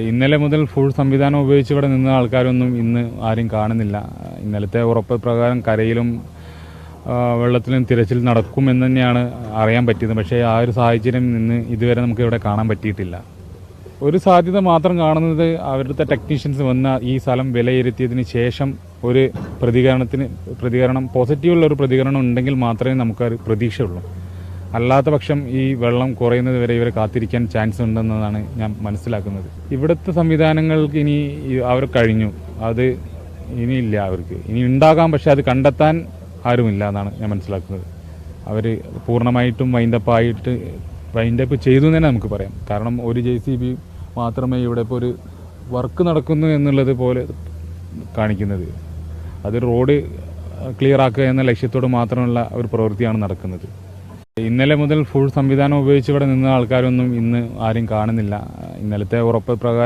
ഇന്നലെ മുതൽ ഫുൾ സംവിധാനം ഉപയോഗിച്ച് ഇവിടെ നിന്ന ആൾക്കാരൊന്നും ഇന്ന് ആരും കാണുന്നില്ല. ഇന്നലത്തെ ഉറപ്പ് പ്രകാരം കരയിലും വെള്ളത്തിലും തിരച്ചിൽ നടക്കുമെന്ന് തന്നെയാണ് അറിയാൻ പറ്റിയത്. പക്ഷേ ആ ഒരു സാഹചര്യം ഇന്ന് ഇതുവരെ നമുക്ക് ഇവിടെ കാണാൻ പറ്റിയിട്ടില്ല. ഒരു സാധ്യത മാത്രം കാണുന്നത് അവരുടെ ടെക്നീഷ്യൻസ് വന്ന ഈ സ്ഥലം വിലയിരുത്തിയതിന് ശേഷം ഒരു പ്രതികരണം പോസിറ്റീവുള്ള ഒരു പ്രതികരണം ഉണ്ടെങ്കിൽ മാത്രമേ നമുക്കൊരു പ്രതീക്ഷയുള്ളൂ. അല്ലാത്ത പക്ഷം ഈ വെള്ളം കുറയുന്നത് വരെ ഇവരെ കാത്തിരിക്കാൻ ചാൻസ് ഉണ്ടെന്നതാണ് ഞാൻ മനസ്സിലാക്കുന്നത്. ഇവിടുത്തെ സംവിധാനങ്ങൾക്ക് ഇനി അവർ കഴിഞ്ഞു, അത് ഇനിയില്ല, അവർക്ക് ഇനി ഉണ്ടാകാം, പക്ഷെ അത് കണ്ടെത്താൻ ആരുമില്ല എന്നാണ് ഞാൻ മനസ്സിലാക്കുന്നത്. അവർ പൂർണ്ണമായിട്ടും വൈൻഡപ്പ് ചെയ്തു എന്ന് തന്നെ നമുക്ക് പറയാം. കാരണം ഒരു JCB മാത്രമേ ഇവിടെ ഇപ്പോൾ ഒരു വർക്ക് നടക്കുന്നു എന്നുള്ളത് പോലെ കാണിക്കുന്നത്. അത് റോഡ് ക്ലിയർ ആക്കുക എന്ന ലക്ഷ്യത്തോട് മാത്രമുള്ള ഒരു പ്രവൃത്തിയാണ് നടക്കുന്നത്. ഇന്നലെ മുതൽ ഫുൾ സംവിധാനം ഉപയോഗിച്ച് ഇവിടെ നിന്ന ആൾക്കാരൊന്നും ഇന്ന് ആരും കാണുന്നില്ല. ഇന്നലത്തെ ഉറപ്പ് പ്രകാരം